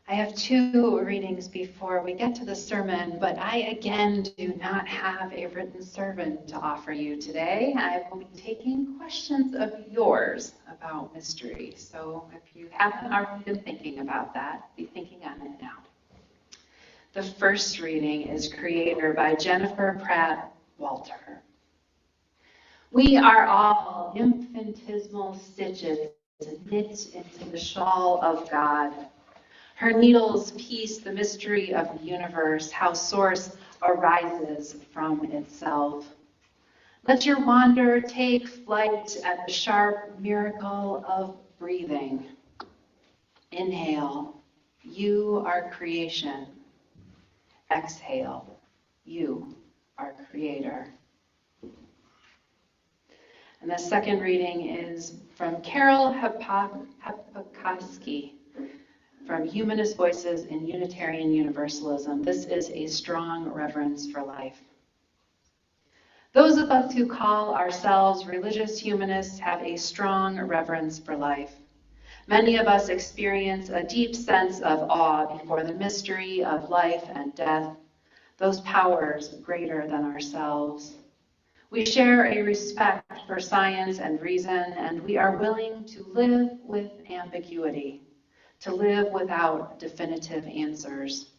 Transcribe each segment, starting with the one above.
I have two readings before we get to the sermon, but I again do not have a written sermon to offer you today. I will be taking questions of yours about mystery. So if you haven't already been thinking about that, be thinking on it now. The first reading is Creator by Jennifer Pratt Walter. We are all infinitesimal stitches knit into the shawl of God. Her needles piece the mystery of the universe, how source arises from itself. Let your wander take flight at the sharp miracle of breathing. Inhale, you are creation. Exhale, you are creator. And the second reading is from Carol Hapakowski, from Humanist Voices in Unitarian Universalism. This is a strong reverence for life. Those of us who call ourselves religious humanists have a strong reverence for life. Many of us experience a deep sense of awe before the mystery of life and death, those powers greater than ourselves. We share a respect for science and reason, and we are willing to live with ambiguity, to live without definitive answers.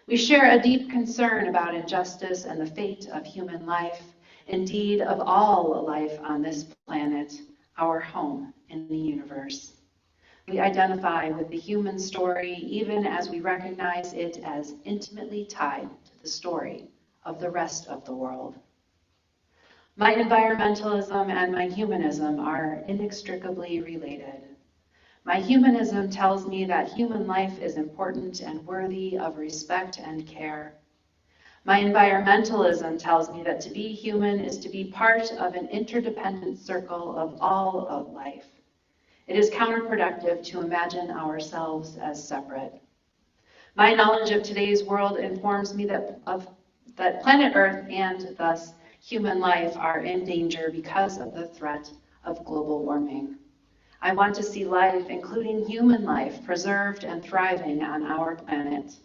We share a deep concern about injustice and the fate of human life, indeed of all life on this planet, our home in the universe. We identify with the human story even as we recognize it as intimately tied to the story of the rest of the world. My environmentalism and my humanism are inextricably related. My humanism tells me that human life is important and worthy of respect and care. My environmentalism tells me that to be human is to be part of an interdependent circle of all of life. It is counterproductive to imagine ourselves as separate. My knowledge of today's world informs me that planet Earth and thus human life are in danger because of the threat of global warming. I want to see life, including human life, preserved and thriving on our planet.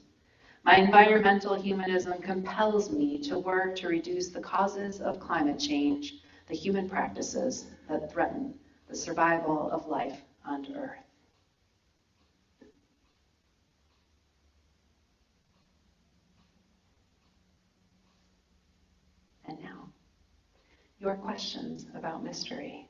My environmental humanism compels me to work to reduce the causes of climate change, the human practices that threaten the survival of life on Earth. And now, your questions about mystery.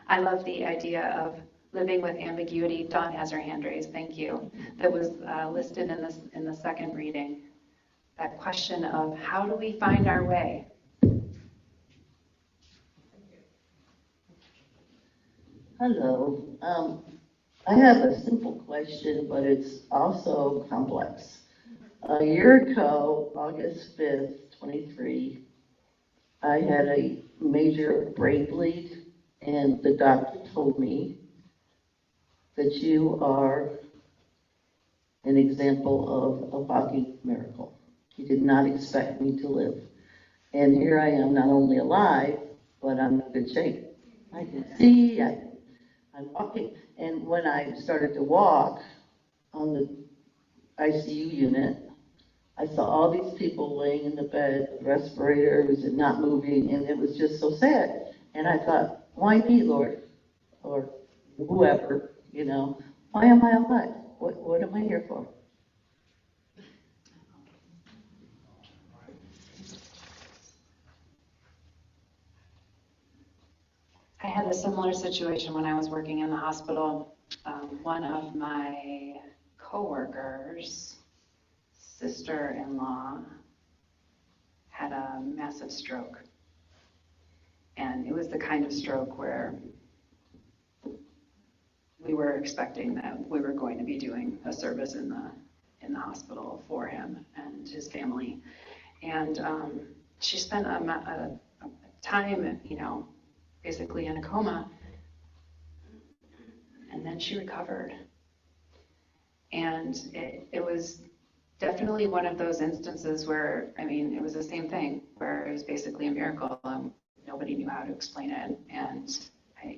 I love the idea of living with ambiguity. Dawn has her hand raised, thank you. That was listed in the second reading. That question of how do we find our way? Hello. I have a simple question, but it's also complex. A year ago, August 5th, 23, I had a major brain bleed, and the doctor told me that you are an example of a walking miracle. He did not expect me to live. And here I am, not only alive, but I'm in good shape. I can see, I'm walking. And when I started to walk on the ICU unit, I saw all these people laying in the bed, respirators and not moving, and it was just so sad. And I thought, why me, Lord? Or whoever, why am I alive? What am I here for? I had a similar situation when I was working in the hospital. One of my coworkers' sister-in-law had a massive stroke. And it was the kind of stroke where we were expecting that we were going to be doing a service in the hospital for him and his family. And she spent a time, basically in a coma, and then she recovered. And it was definitely one of those instances where, it was the same thing, where it was basically a miracle. nobody knew how to explain it. And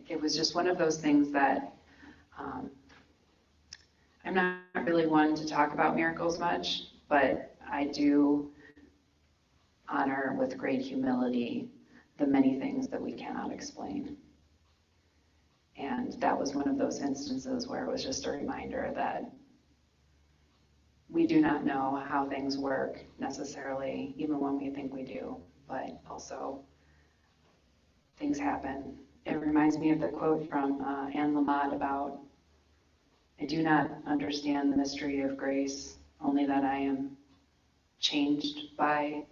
it was just one of those things that I'm not really one to talk about miracles much, but I do honor with great humility the many things that we cannot explain. And that was one of those instances where it was just a reminder that we do not know how things work necessarily, even when we think we do, but also things happen. It reminds me of the quote from Anne Lamott about, I do not understand the mystery of grace, only that I am changed by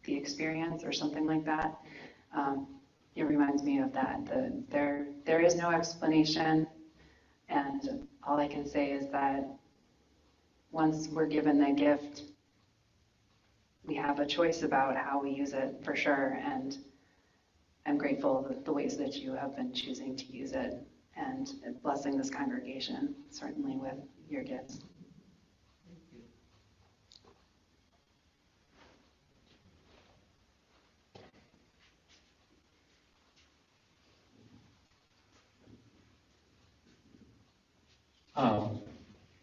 the experience, or something like that. It reminds me of that. There is no explanation, and all I can say is that once we're given the gift, we have a choice about how we use it, for sure. And I'm grateful for the ways that you have been choosing to use it, and blessing this congregation, certainly with your gifts.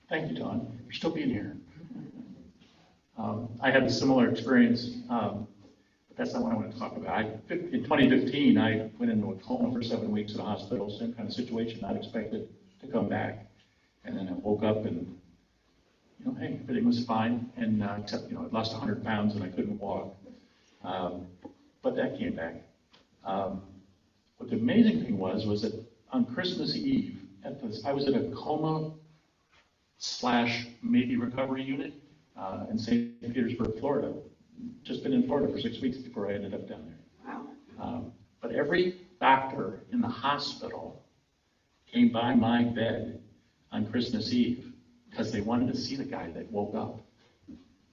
Thank you, Dawn, for still being here. I had a similar experience, but that's not what I want to talk about. In 2015, I went into a coma for 7 weeks at a hospital, same kind of situation, not expected to come back. And then I woke up and, hey, everything was fine, and except, I'd lost 100 pounds and I couldn't walk. But that came back. What the amazing thing was that on Christmas Eve, I was at a coma / maybe recovery unit in St. Petersburg, Florida. Just been in Florida for 6 weeks before I ended up down there. Wow. But every doctor in the hospital came by my bed on Christmas Eve because they wanted to see the guy that woke up.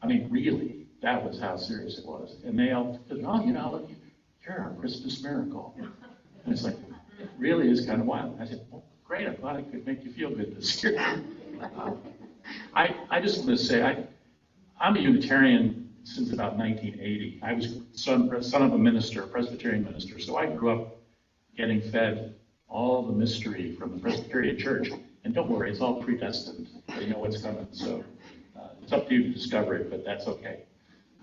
I mean, really, that was how serious it was. And they all said, you're our Christmas miracle. And it's like, it really is kind of wild. I said, well, great, I'm glad I could make you feel good this year. I just want to say, I'm a Unitarian since about 1980. I was son of a minister, a Presbyterian minister, so I grew up getting fed all the mystery from the Presbyterian Church. And don't worry, it's all predestined. They know what's coming, so it's up to you to discover it, but that's okay.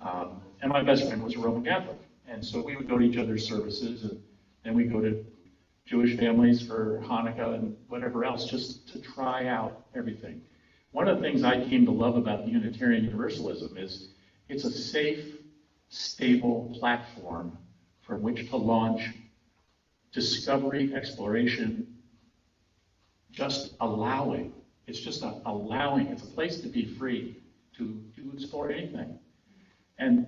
And my best friend was a Roman Catholic, and so we would go to each other's services, and then we'd go to Jewish families for Hanukkah and whatever else, just to try out everything. One of the things I came to love about the Unitarian Universalism is it's a safe, stable platform from which to launch discovery, exploration, just allowing. It's just allowing. It's a place to be free, to explore anything. And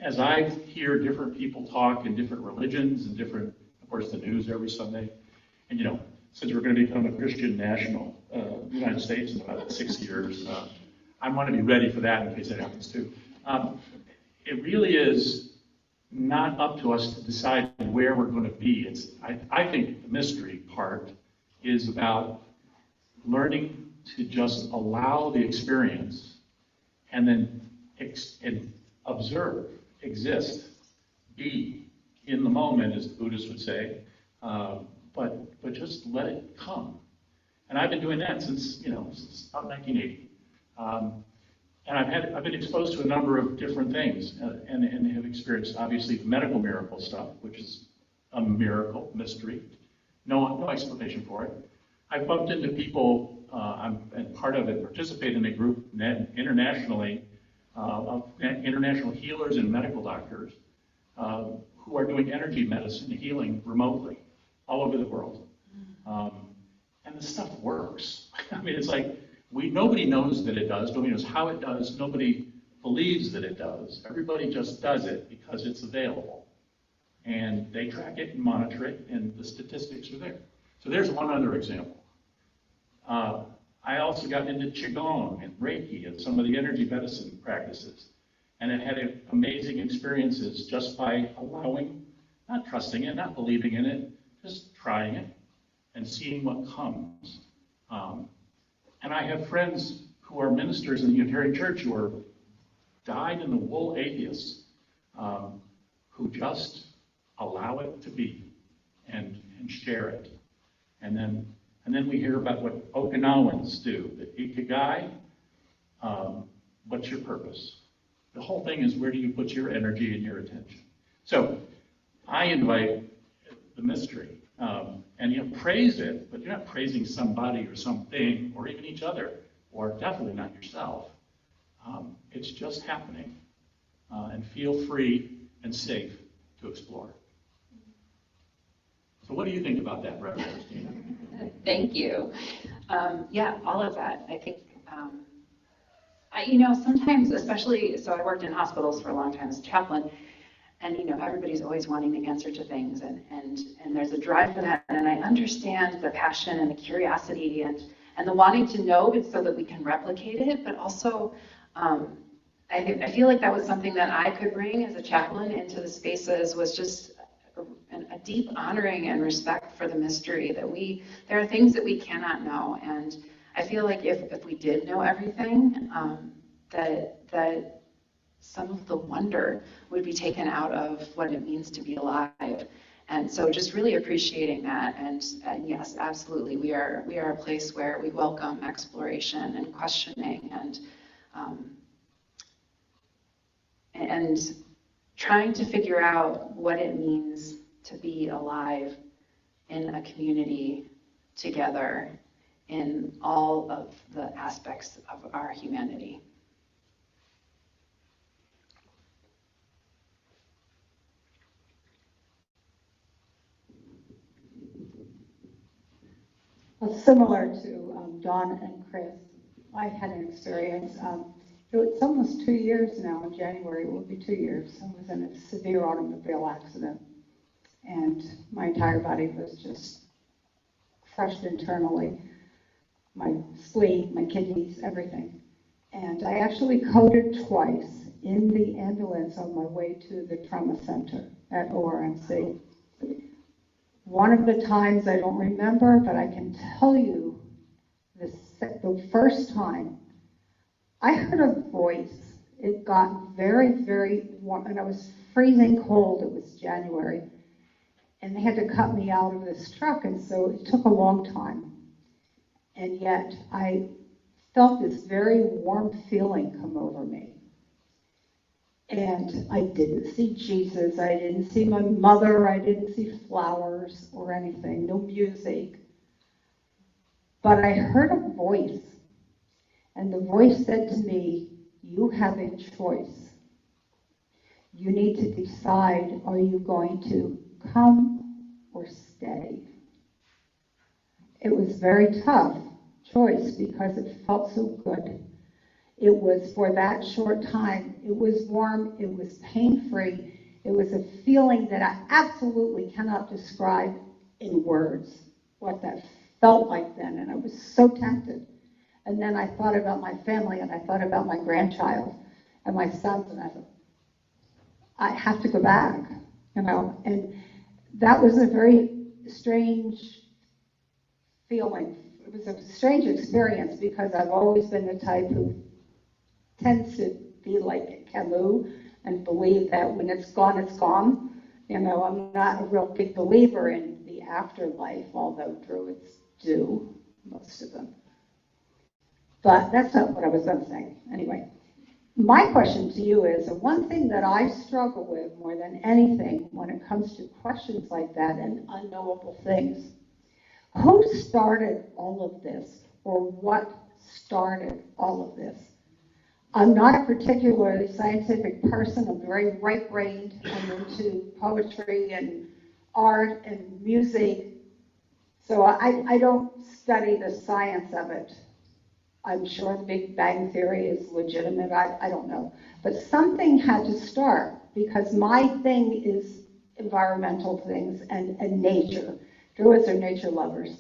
as I hear different people talk in different religions and different, of course, the news every Sunday, and since we're going to become a Christian national United States in about 6 years, I want to be ready for that in case that happens too. It really is not up to us to decide where we're going to be. I think the mystery part is about learning to just allow the experience and then observe, exist, be in the moment, as the Buddhists would say, but just let it come. And I've been doing that since about 1980. And I've been exposed to a number of different things and have experienced, obviously, the medical miracle stuff, which is a miracle, mystery. No explanation for it. I've bumped into people, I'm part of it, participate in a group internationally of international healers and medical doctors who are doing energy medicine healing remotely all over the world. And the stuff works. I mean, it's like, nobody knows that it does, nobody knows how it does, nobody believes that it does. Everybody just does it because it's available. And they track it and monitor it, and the statistics are there. So there's one other example. I also got into Qigong and Reiki and some of the energy medicine practices. And it had amazing experiences just by allowing, not trusting it, not believing in it, just trying it and seeing what comes. And I have friends who are ministers in the Unitarian Church who are dyed-in-the-wool atheists who just allow it to be and share it. And then we hear about what Okinawans do, the ikigai. What's your purpose? The whole thing is, where do you put your energy and your attention? So I invite the mystery, and praise it, but you're not praising somebody or something or even each other, or definitely not yourself. It's just happening, and feel free and safe to explore. So what do you think about that, Reverend Kristina? Thank you. Yeah, all of that. I think, sometimes, especially, so I worked in hospitals for a long time as a chaplain, and, everybody's always wanting the answer to things, and there's a drive for that, and I understand the passion and the curiosity and the wanting to know so that we can replicate it, but also, I feel like that was something that I could bring as a chaplain into the spaces, was just a deep honoring and respect for the mystery, that there are things that we cannot know. And I feel like if we did know everything, that some of the wonder would be taken out of what it means to be alive. And so just really appreciating that. And yes, absolutely, we are a place where we welcome exploration and questioning and trying to figure out what it means to be alive in a community together in all of the aspects of our humanity. Well, similar to Dawn and Chris, I had an experience. It's almost 2 years now. In January, it will be 2 years. I was in a severe automobile accident, and my entire body was just crushed internally. My spleen, my kidneys, everything. And I actually coded twice in the ambulance on my way to the trauma center at ORMC. One of the times I don't remember, but I can tell you the first time I heard a voice. It got very, very warm, and I was freezing cold. It was January, and they had to cut me out of this truck, and so it took a long time. And yet I felt this very warm feeling come over me. And I didn't see Jesus, I didn't see my mother, I didn't see flowers or anything, no music. But I heard a voice, and the voice said to me, "You have a choice. You need to decide, are you going to come or stay?" It was a very tough choice because it felt so good. It was for that short time. It was warm, it was pain-free. It was a feeling that I absolutely cannot describe in words, what that felt like then, and I was so tempted. And then I thought about my family, and I thought about my grandchild and my sons, and I thought, I have to go back, and that was a very strange feeling. It was a strange experience because I've always been the type who tends to be like Camus and believe that when it's gone, it's gone. I'm not a real big believer in the afterlife, although Druids do, most of them. But that's not what I was going to say. Anyway, my question to you is, one thing that I struggle with more than anything when it comes to questions like that and unknowable things, who started all of this, or what started all of this? I'm not a particularly scientific person. I'm very right-brained. I'm into poetry and art and music. So I don't study the science of it. I'm sure the Big Bang Theory is legitimate. I don't know. But something had to start, because my thing is environmental things and nature. Druids are nature lovers.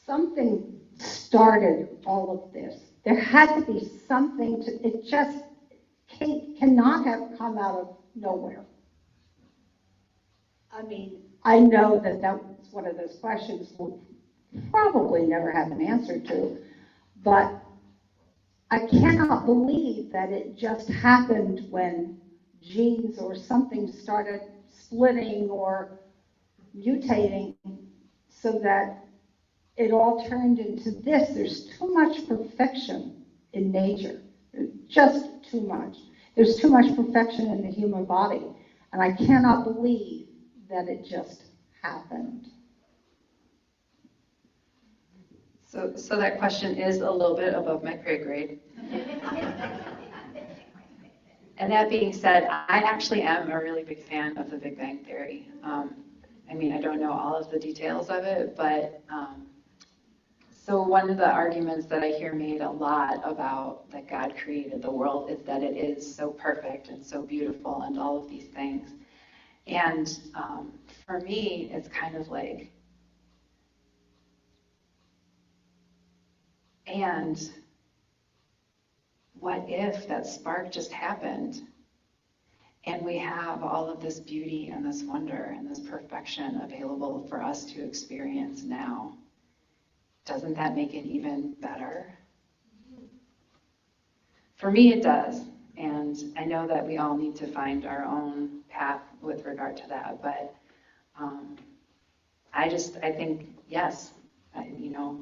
Something started all of this. There had to be something it just cannot have come out of nowhere. I mean, I know that was one of those questions we'll probably never have an answer to, but I cannot believe that it just happened when genes or something started splitting or mutating so that it all turned into this. There's too much perfection in nature, just too much. There's too much perfection in the human body, and I cannot believe that it just happened. So that question is a little bit above my pay grade. And that being said, I actually am a really big fan of the Big Bang Theory. I mean, I don't know all of the details of it, but so one of the arguments that I hear made a lot about that God created the world is that it is so perfect and so beautiful and all of these things. And for me, it's kind of like, and what if that spark just happened and we have all of this beauty and this wonder and this perfection available for us to experience now? Doesn't that make it even better? For me, it does. And I know that we all need to find our own path with regard to that. But I think, yes,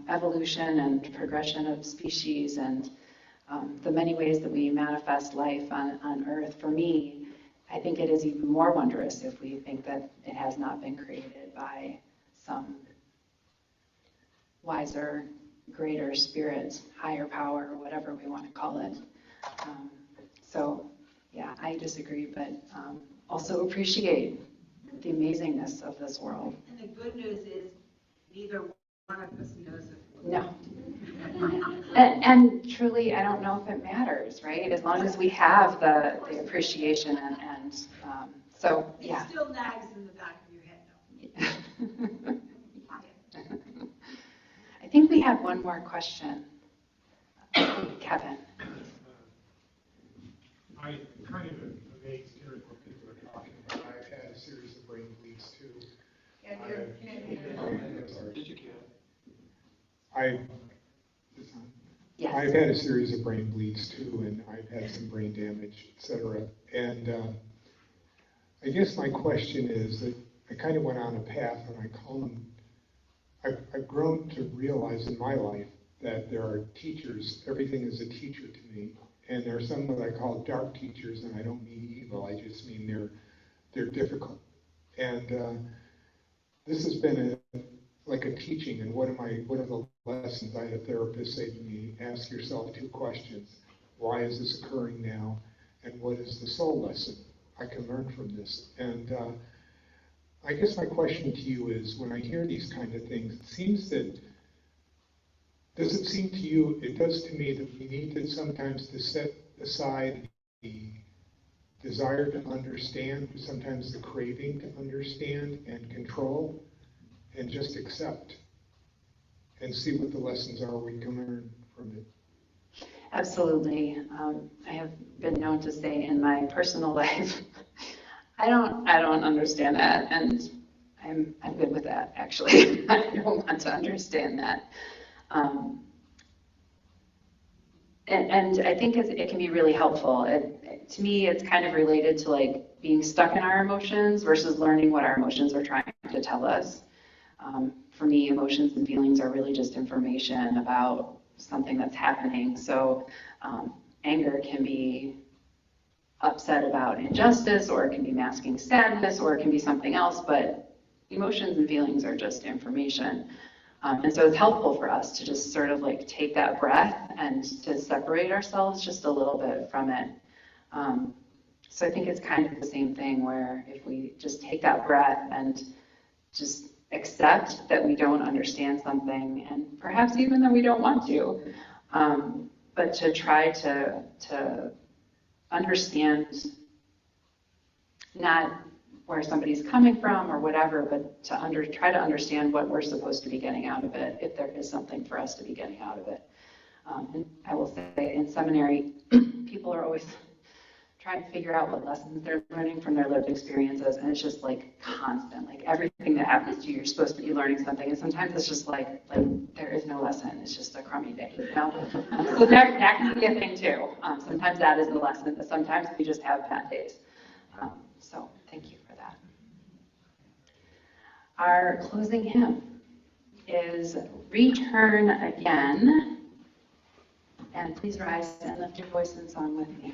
evolution and progression of species and the many ways that we manifest life on Earth, for me, I think it is even more wondrous if we think that it has not been created by some wiser, greater spirit, higher power, or whatever we want to call it. So, yeah, I disagree, but also appreciate the amazingness of this world. And the good news is neither one of us knows it. No. And truly, I don't know if it matters, right? As long as we have the appreciation and so, yeah. It still nags in the back of your head, though. I think we have one more question. Kevin. I kind of amazed hearing what people are talking about. I've had a series of brain bleeds too. Yes. I've had a series of brain bleeds too, and I've had some brain damage, etc. And I guess my question is that I kind of went on a path, and I've grown to realize in my life that there are teachers. Everything is a teacher to me, and there are some that I call dark teachers, and I don't mean evil. I just mean they're difficult. And this has been like a teaching. And one of the lessons I had a therapist say to me: ask yourself two questions: why is this occurring now, and what is the soul lesson I can learn from this? And I guess my question to you is, when I hear these kind of things, does it seem to you, it does to me, that we need to sometimes to set aside the desire to understand, sometimes the craving to understand and control, and just accept and see what the lessons are we can learn from it? Absolutely. I have been known to say in my personal life, I don't understand that, and I'm good with that, actually. I don't want to understand that. And I think it can be really helpful. To me, it's kind of related to like being stuck in our emotions versus learning what our emotions are trying to tell us. For me, emotions and feelings are really just information about something that's happening. So anger can be upset about injustice, or it can be masking sadness, or it can be something else, but emotions and feelings are just information. And so it's helpful for us to just sort of like take that breath and to separate ourselves just a little bit from it. So I think it's kind of the same thing, where if we just take that breath and just accept that we don't understand something, and perhaps even that we don't want to, but to try to understand not where somebody's coming from or whatever, but to try to understand what we're supposed to be getting out of it, if there is something for us to be getting out of it. And I will say, in seminary, people are always trying to figure out what lessons they're learning from their lived experiences, and it's just like constant. Like everything that happens to you, you're supposed to be learning something, and sometimes it's just like there is no lesson. It's just a crummy day, you know? So that can be a thing too. Sometimes that is the lesson, but sometimes we just have bad days. So thank you for that. Our closing hymn is Return Again. And please rise and lift your voice in song with me.